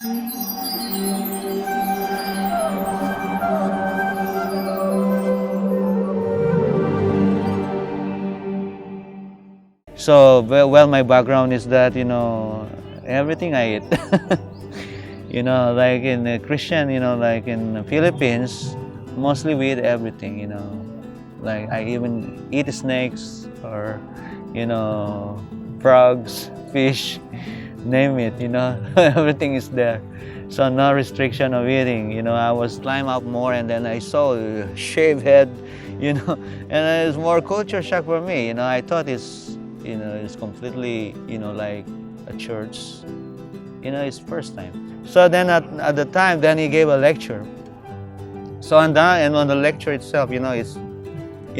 So, well, my background is that, everything I eat. Like in Christian, like in the Philippines, mostly we eat everything. Like I even eat snakes or, frogs, fish, name it, everything is there. So no restriction of eating. I was climb up more and then I saw a shaved head, and it's more culture shock for me. I thought it's completely, like a church. It's first time. So then at the time, then he gave a lecture. So on the lecture itself, it's,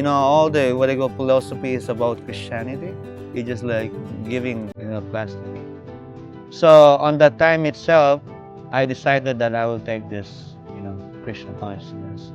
all the what I call philosophy is about Christianity. It's just like giving, class. So on that time itself, I decided that I will take this, Krishna Consciousness.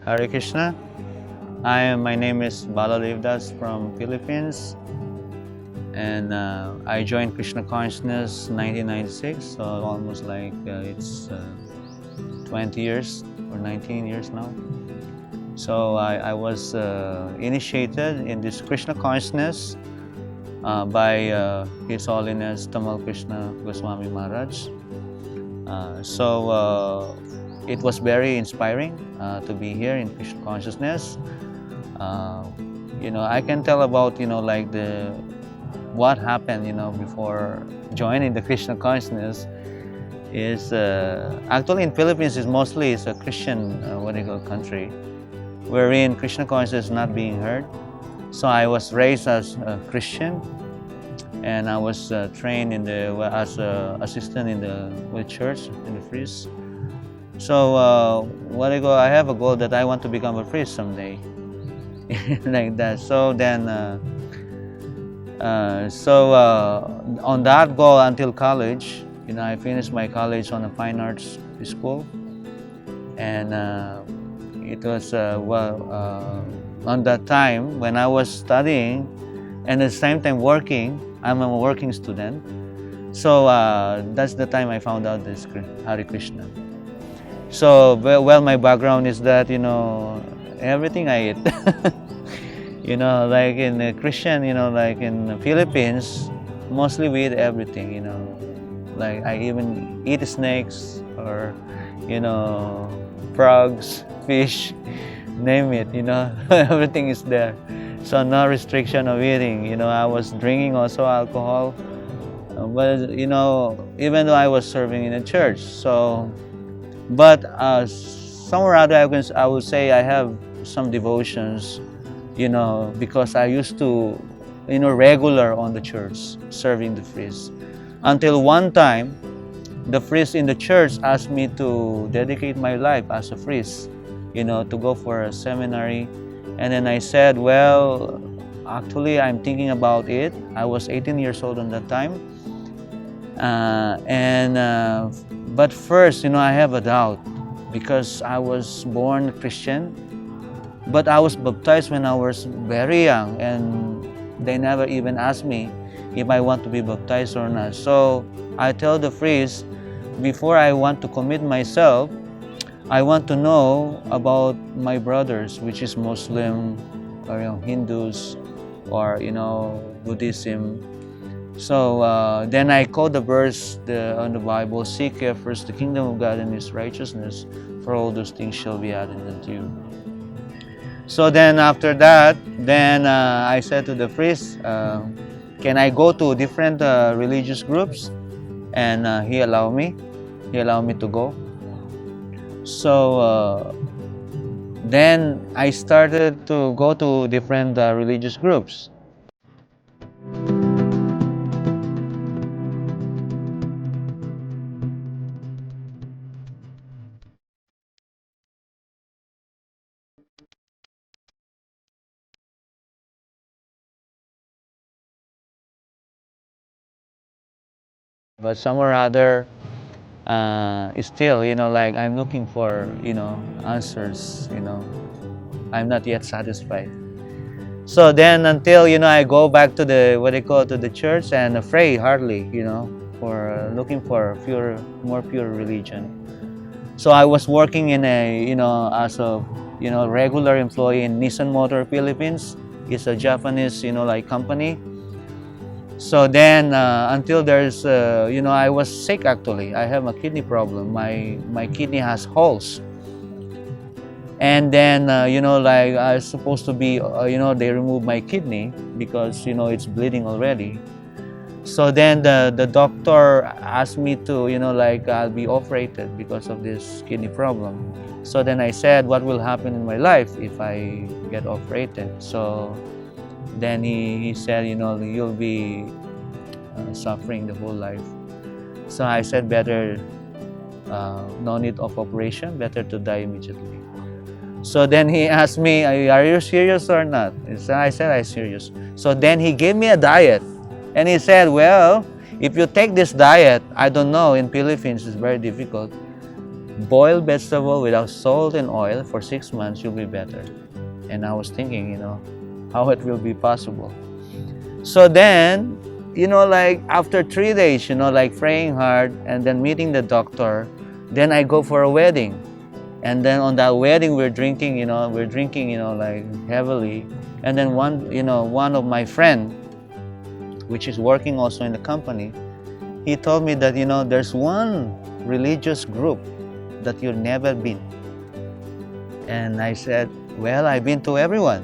Hare Krishna. My name is Baladeva from Philippines, and I joined Krishna Consciousness 1996, so almost like it's 20 years or 19 years now. So I was initiated in this Krishna Consciousness by His Holiness Tamal Krishna Goswami Maharaj. It was very inspiring to be here in Krishna Consciousness. I can tell about like what happened before joining the Krishna Consciousness is actually in Philippines is mostly a Christian country, wherein Krishna Consciousness is not being heard. So I was raised as a Christian, and I was trained as an assistant in the church in the priest. So I have a goal that I want to become a priest someday, like that. So then, on that goal until college, I finished my college on a fine arts school, and it was on that time when I was studying, and at the same time working. I'm a working student, so that's the time I found out this Hare Krishna. So, well, my background is that, everything I eat. Like in Christian, like in the Philippines, mostly we eat everything, Like I even eat snakes or, frogs, fish, name it, everything is there. So no restriction of eating. I was drinking also alcohol, but, even though I was serving in a church, so. But somewhere or other, I would say I have some devotions, because I used to, regular on the church, serving the priest. Until one time, the priest in the church asked me to dedicate my life as a priest, to go for a seminary. And then I said, well, actually, I'm thinking about it. I was 18 years old at that time. But first, I have a doubt because I was born Christian, but I was baptized when I was very young, and they never even asked me if I want to be baptized or not. So I tell the priest, before I want to commit myself, I want to know about my brothers, which is Muslim or Hindus or Buddhism. So then I quote the verse on the Bible, seek ye first the kingdom of God and His righteousness, for all those things shall be added unto you. So then after that, then I said to the priest, can I go to different religious groups? and he allowed me to go. So then I started to go to different religious groups. But somewhere or other, it's still, like I'm looking for, answers, I'm not yet satisfied. So then until, I go back to to the church and pray hardly, for looking for more pure religion. So I was working in as a, regular employee in Nissan Motor Philippines. It's a Japanese, like company. So then until there's, I was sick actually. I have a kidney problem. My kidney has holes. And then, like I was supposed to be, they removed my kidney because, it's bleeding already. So then the doctor asked me to, like I'll be operated because of this kidney problem. So then I said, what will happen in my life if I get operated? So then he said, you'll be suffering the whole life. So I said, better, no need of operation, better to die immediately. So then he asked me, are you serious or not? I said, I'm serious. So then he gave me a diet. And he said, well, if you take this diet, I don't know, in Philippines it's very difficult. Boil vegetable without salt and oil for 6 months, you'll be better. And I was thinking, how it will be possible. So then, like after 3 days, like praying hard and then meeting the doctor, then I go for a wedding. And then on that wedding, we're drinking, like heavily. And then one of my friend, which is working also in the company, he told me that, there's one religious group that you've never been. And I said, well, I've been to everyone,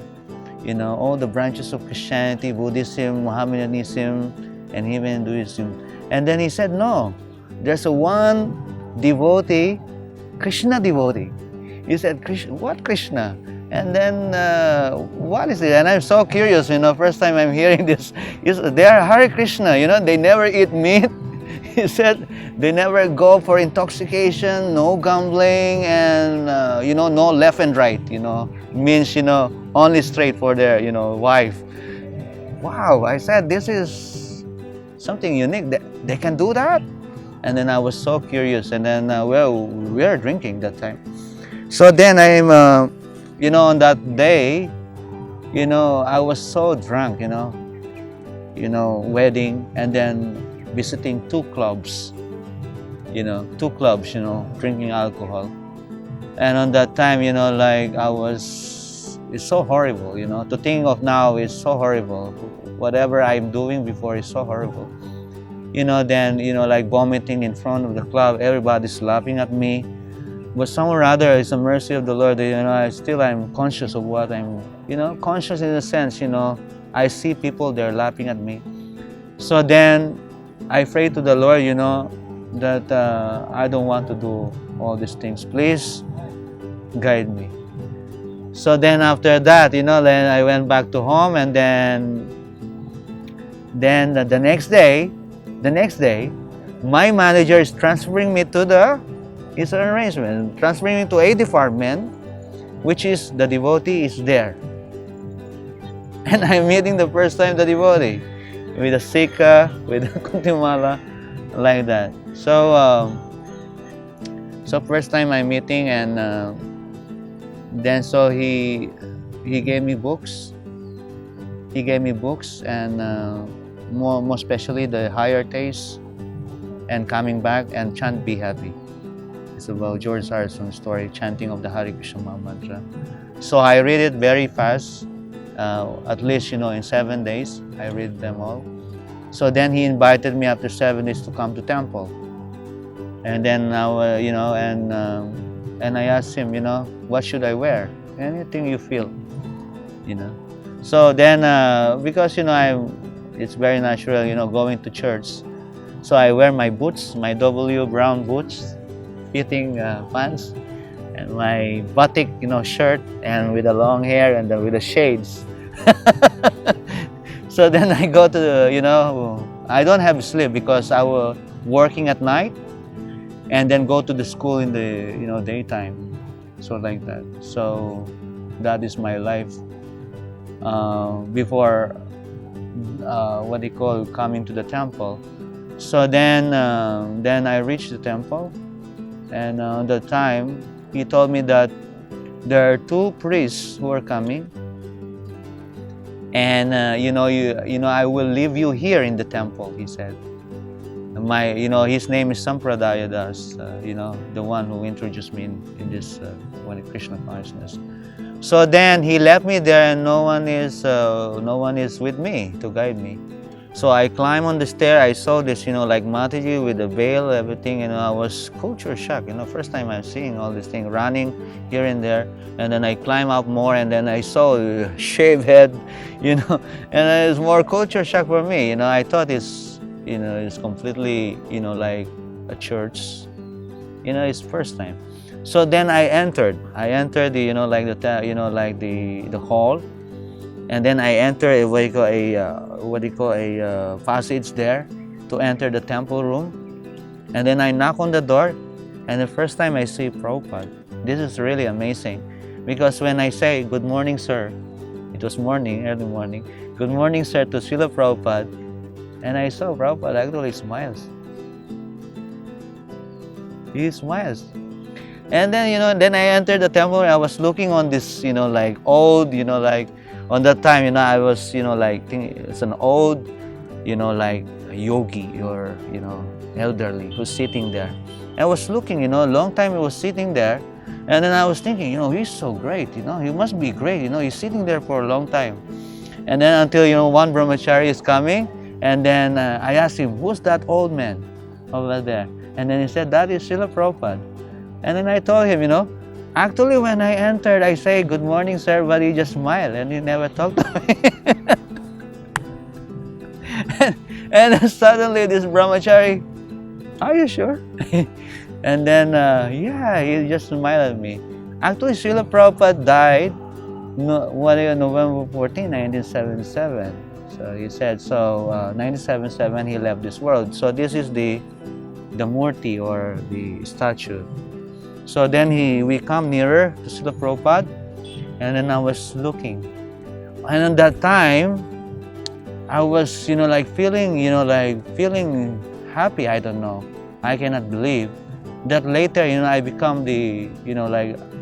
all the branches of Christianity, Buddhism, Mohammedanism, and even Hinduism. And then he said, no, there's a one devotee, Krishna devotee. He said, what Krishna? And then, what is it? And I'm so curious, first time I'm hearing this. They are Hare Krishna, they never eat meat. He said they never go for intoxication, no gambling, and, no left and right, means, only straight for their, wife. Wow, I said, this is something unique. They can do that? And then I was so curious. And then, well, we were drinking that time. So then I'm, on that day, I was so drunk, wedding, and then visiting two clubs, drinking alcohol. And on that time, like it's so horrible, to think of now is so horrible. Whatever I'm doing before is so horrible. Then, like vomiting in front of the club, everybody's laughing at me. But somewhere or other, it's a mercy of the Lord that, I'm conscious of what I'm, conscious in a sense, I see people, they're laughing at me. So then I pray to the Lord, that I don't want to do all these things. Please guide me. So then after that, then I went back to home, and then the next day, my manager is transferring me to it's an arrangement, transferring me to a department, which is the devotee is there. And I'm meeting the first time the devotee, with a Sika, with a Kuntimala, like that. So, first time I'm meeting, and then so he gave me books. He gave me books, and more especially the Higher Taste and Coming Back and Chant Be Happy. It's about George Harrison's story, chanting of the Hare Krishna mantra. So I read it very fast, at least, in 7 days, I read them all. So then he invited me after 7 days to come to temple. And then now, and I asked him, what should I wear? Anything you feel, So then, because, it's very natural, going to church. So I wear my boots, my W brown boots, fitting pants, and my batik, shirt, and with the long hair and with the shades. So then I go to I don't have sleep because I was working at night, and then go to the school in the daytime, so like that. So that is my life before what they call coming to the temple. So then I reached the temple, and the time he told me that there are two priests who are coming, and I will leave you here in the temple, he said. His name is Sampradaya Das, the one who introduced me in this Krishna Consciousness. So then he left me there, and no one is with me to guide me. So I climbed on the stair. I saw this, like Mataji with the veil, everything. I was culture shocked. First time I'm seeing all this thing running here and there. And then I climb up more, and then I saw a shaved head, and it was more culture shock for me. I thought it's completely, like a church. It's first time. So then I entered the, the hall. And then I enter a passage there to enter the temple room. And then I knock on the door, and the first time I see Prabhupada. This is really amazing, because when I say, "Good morning, sir," it was morning, early morning, "Good morning, sir," to Srila Prabhupada, and I saw Prabhupada actually smiles. He smiles. And then, then I entered the temple, and I was looking on this, like old, like, on that time, I was, like, thinking it's an old, like a yogi or, elderly who's sitting there. I was looking, long time he was sitting there. And then I was thinking, he's so great, he must be great, he's sitting there for a long time. And then until, one brahmachari is coming, and then I asked him, "Who's that old man over there?" And then he said, "That is Srila Prabhupada." And then I told him, actually, when I entered, I say, "Good morning, sir," but he just smiled and he never talked to me. and then suddenly this brahmachari, "Are you sure?" And then, yeah, he just smiled at me. Actually, Srila Prabhupada died November 14, 1977. So he said, 1977 he left this world. So this is the murti or the statue. So then we come nearer to Srila Prabhupada, and then I was looking. And at that time, I was, feeling, feeling happy, I don't know. I cannot believe that later, I become the,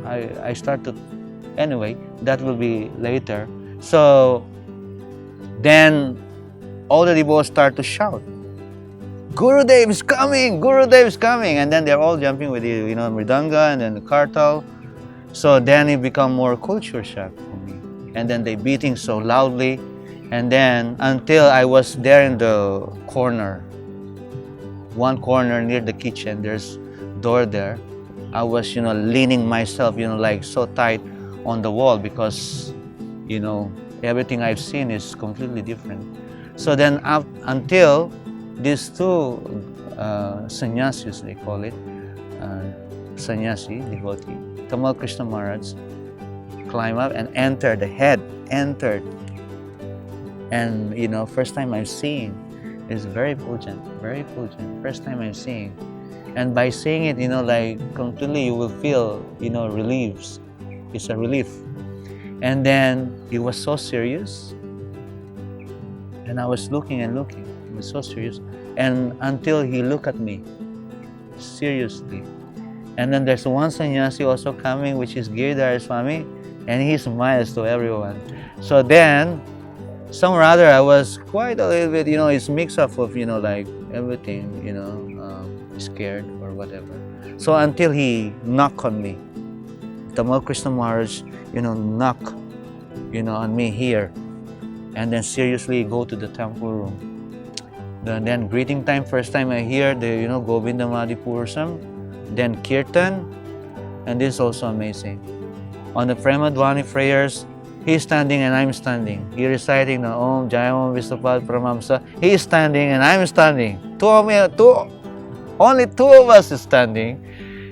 I start to, anyway, that will be later. So then all the devotees start to shout, "Gurudev is coming! Gurudev is coming!" And then they're all jumping with the, mridanga and then the kartal. So then it become more culture shock for me. And then they beating so loudly. And then until I was there in the corner, one corner near the kitchen, there's door there. I was, leaning myself, like so tight on the wall because, everything I've seen is completely different. So then up until these two sannyasis, they call it, sannyasi, devotee, Tamal Krishna Maharaj, climb up and entered. And, first time I'm seeing, it's very potent, first time I'm seeing. And by seeing it, like completely you will feel, reliefs. It's a relief. And then he was so serious. And I was looking and looking. He was so serious. And until he looked at me, seriously. And then there's one sannyasi also coming, which is Giridhara Swami, and he smiles to everyone. So then, somewhere or other, I was quite a little bit, it's mix up of, like everything, scared or whatever. So until he knocked on me, Tamal Krishna Maharaj, knock, on me here, and then seriously go to the temple room. Then greeting time, first time I hear the, Govinda Madhipurusham, then Kirtan, and this is also amazing. On the Premadhvani prayers, He's standing and I'm standing. He reciting the Om Jai Om Vishnupada Paramamsa. He is standing and I'm standing. Only two of us is standing.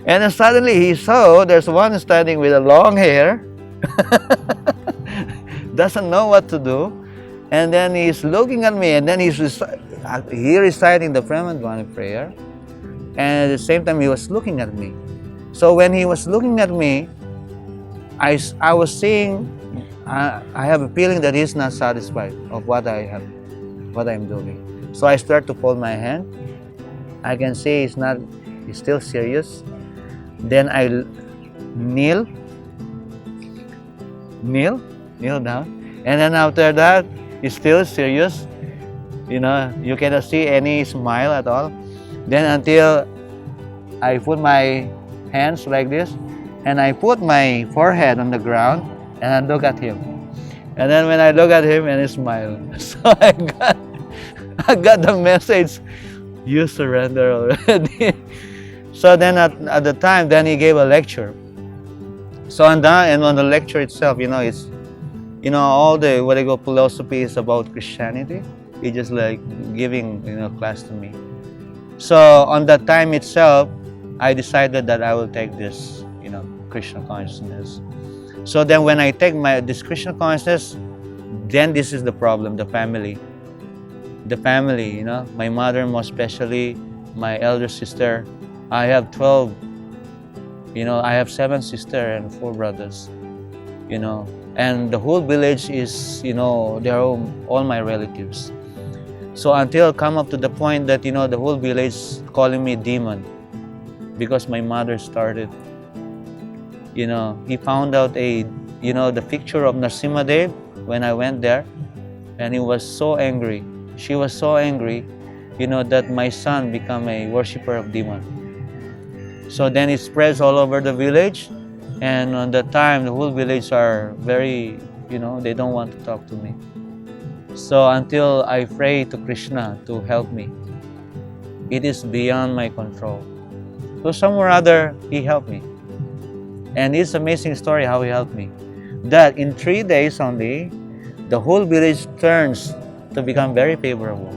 And then suddenly he saw there's one standing with a long hair. Doesn't know what to do. And then he's looking at me, and then he reciting the Premadvani prayer. And at the same time he was looking at me. So when he was looking at me, I was seeing, I have a feeling that he's not satisfied of what I'm doing. So I start to fold my hand. I can see he's still serious. Then I kneel down. And then after that, he's still serious. You know, you cannot see any smile at all. Then until I put my hands like this, and I put my forehead on the ground, and I look at him. And then when I look at him, and he smiled. So I got the message, you surrender already. So then at the time, then he gave a lecture. So on the lecture itself, it's, all the what I call philosophy is about Christianity. He just like giving, class to me. So on that time itself, I decided that I will take this, Krishna Consciousness. So then when I take this Krishna Consciousness, then this is the problem, the family. The family, my mother, most especially my elder sister. I have 12, I have 7 sisters and 4 brothers, and the whole village is, they're all my relatives. So until come up to the point that, the whole village calling me demon because my mother started, he found out the picture of Narasimhadev when I went there, and he was so angry. She was so angry, that my son become a worshipper of demon. So then it spreads all over the village, and on that time, the whole village are very, they don't want to talk to me. So until I pray to Krishna to help me, it is beyond my control. So somewhere or other, he helped me. And it's an amazing story how he helped me. That in 3 days only, the whole village turns to become very favorable.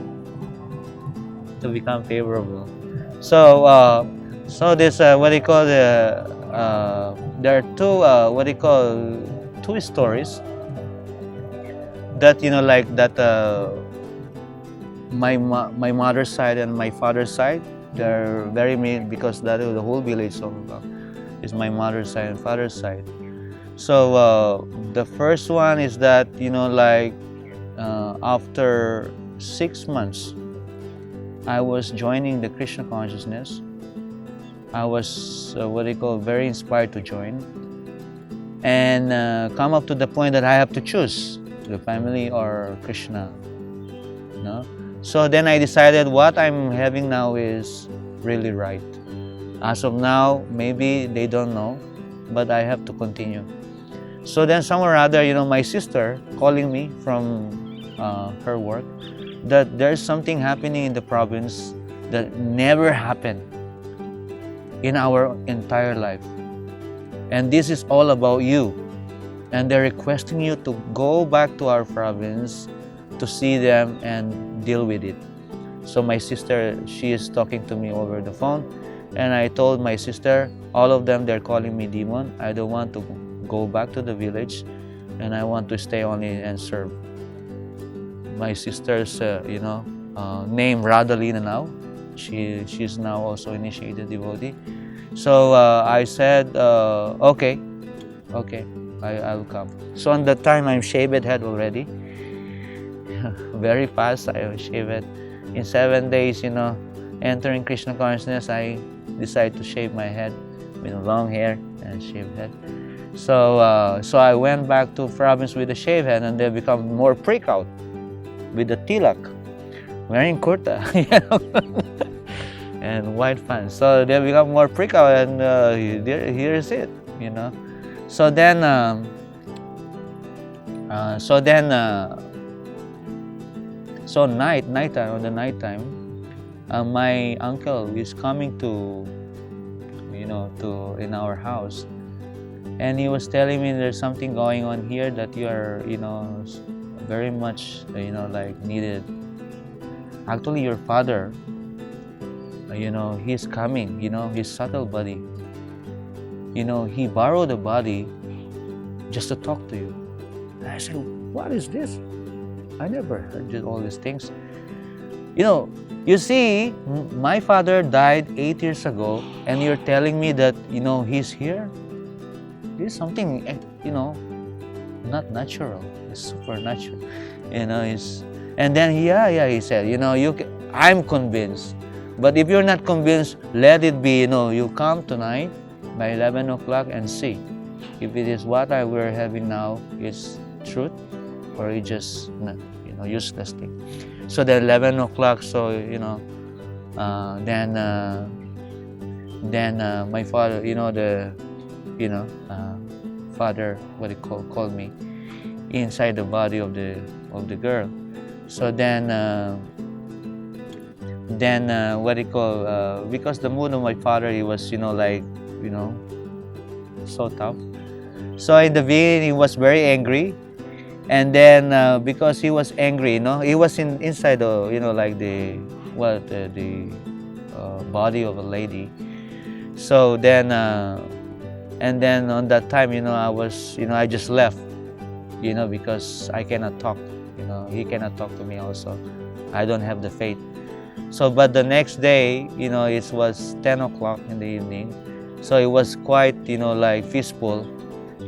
So this what they call there are two stories that like that my mother's side and my father's side, they're very mean because that the whole village is my mother's side and father's side. So the first one is that after 6 months, I was joining the Krishna Consciousness. I was very inspired to join, and come up to the point that I have to choose the family or Krishna. So then I decided what I'm having now is really right. As of now, maybe they don't know, but I have to continue. So then somewhere or other, my sister calling me from her work that there's something happening in the province that never happened in our entire life. And this is all about you. And they're requesting you to go back to our province to see them and deal with it. So my sister, she is talking to me over the phone. And I told my sister, all of them, they're calling me demon. I don't want to go back to the village, and I want to stay only and serve. My sister's, name Radhalina now. She's now also initiated devotee. So I said, okay, I'll come. So on that time, I'm shaved head already. Very fast, I shaved. In 7 days, entering Krishna Consciousness, I decided to shave my head with long hair and shaved head. So I went back to province with a shaved head, and they become more prick out with the tilak, wearing kurta, and white pants. So they become more prick out, and here is it, So then, nighttime, my uncle is coming to in our house, And he was telling me there's something going on here that you are, very much, like needed. Actually, your father, he's coming, his subtle body. He borrowed a body just to talk to you. And I said, what is this? I never heard all these things. You see, my father died 8 years ago, and you're telling me that, he's here? This is something, not natural. It's supernatural. And then, he said, I'm convinced. But if you're not convinced, let it be, you come tonight by 11 o'clock and see if it is what we're having now is truth or it's just, useless thing. So then 11 o'clock, so, then my father, father, called me inside the body of the girl. So then, because the mood of my father, he was, so tough. So in the beginning, he was very angry. And then, because he was angry, he was inside the, body of a lady. So then, and then on that time, I just left, because I cannot talk, he cannot talk to me also. I don't have the faith. So, but the next day, it was 10 o'clock in the evening. So it was quite, peaceful.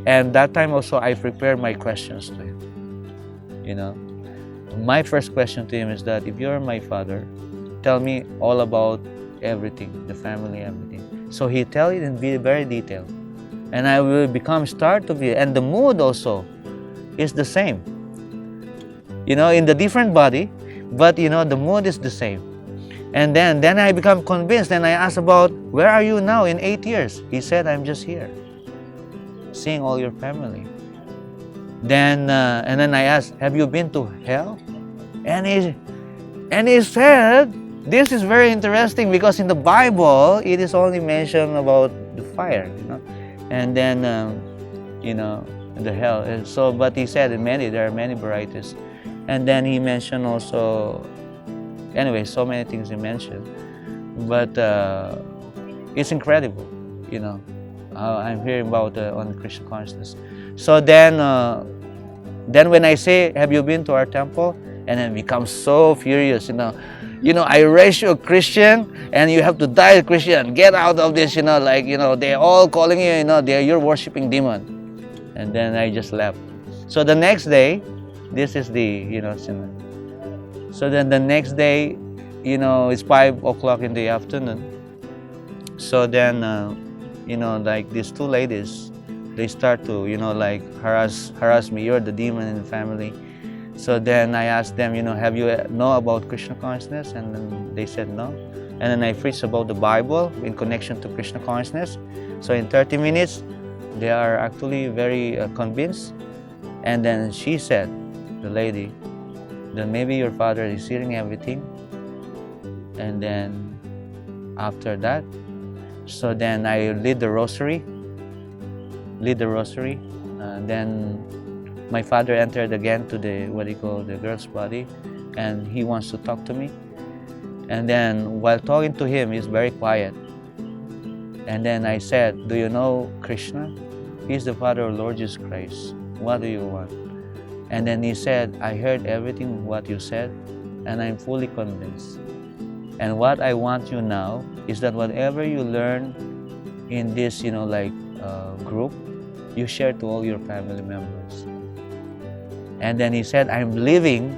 And that time also, I prepared my questions to him. My first question to him is that if you're my father, tell me all about everything, the family, everything. So he tell it in very detail. And I will become start to be, and the mood also is the same. In the different body, but the mood is the same. And then I become convinced, and I ask about, where are you now in 8 years? He said, I'm just here, seeing all your family. Then and then I asked, have you been to hell? And he said, this is very interesting because in the Bible it is only mentioned about the fire, and then the hell. And so, but he said there are many varieties, and then he mentioned also, anyway, so many things he mentioned, but it's incredible, I'm hearing about on Krishna Consciousness. So then when I say, have you been to our temple? And then become so furious, I raised you a Christian and you have to die a Christian. Get out of this, they're all calling you, you're worshiping demon. And then I just left. So the next day, this is the, so then the next day, it's 5 o'clock in the afternoon. So then, like these two ladies, they start to, harass me. You're the demon in the family. So then I asked them, have you know about Krishna Consciousness? And then they said no. And then I preached about the Bible in connection to Krishna Consciousness. So in 30 minutes, they are actually very convinced. And then she said, the lady, that maybe your father is hearing everything. And then after that, so then I lead the rosary. Then my father entered again to the, the girl's body, and he wants to talk to me. And then while talking to him, he's very quiet. And then I said, do you know Krishna? He's the Father of Lord Jesus Christ. What do you want? And then he said, I heard everything what you said, and I'm fully convinced. And what I want you now is that whatever you learn in this, group, you share to all your family members. And then he said, I'm leaving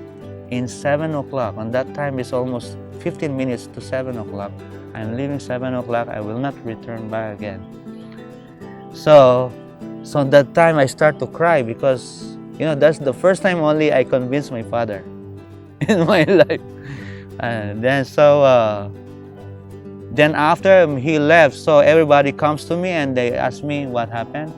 in 7 o'clock. On that time, it's almost 15 minutes to 7 o'clock. I'm leaving 7 o'clock. I will not return back again. So that time I start to cry because, that's the first time only I convinced my father in my life. And then then after he left, so everybody comes to me and they ask me what happened.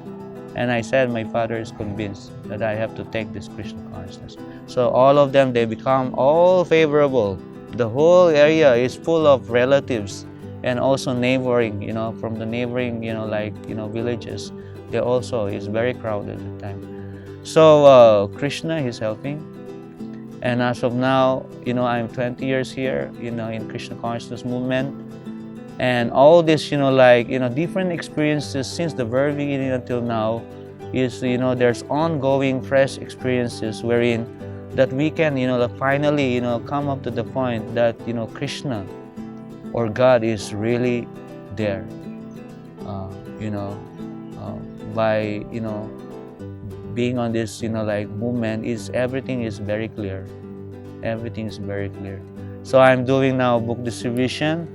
And I said, my father is convinced that I have to take this Krishna Consciousness. So all of them, they become all favorable. The whole area is full of relatives and also neighboring, from the neighboring, villages, they also is very crowded at the time. So Krishna is helping, and as of now, I'm 20 years here, in Krishna Consciousness movement, and all this, different experiences since the very beginning until now is, there's ongoing fresh experiences wherein that we can, finally, come up to the point that, Krishna or God is really there. By, being on this, movement, everything is very clear. Everything is very clear. So I'm doing now book distribution,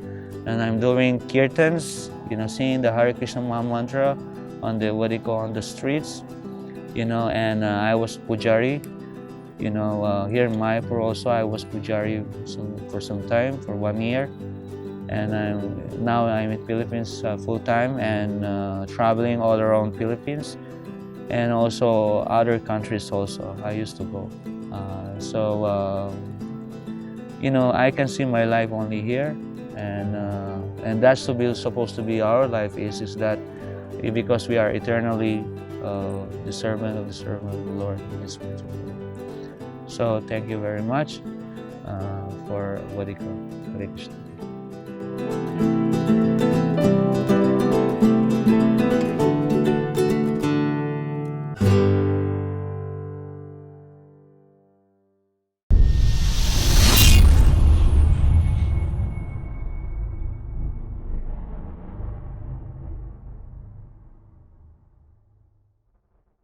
and I'm doing kirtans, singing the Hare Krishna Maha Mantra on the, on the streets, and I was pujari, here in Mayapur also I was pujari for some time, for 1 year, and now I'm in Philippines full time, and traveling all around Philippines, and also other countries also I used to go. I can see my life only here, and that's supposed to be our life, is that because we are eternally the servant of the Lord in His spiritual world. So thank you very much for Hare Krishna.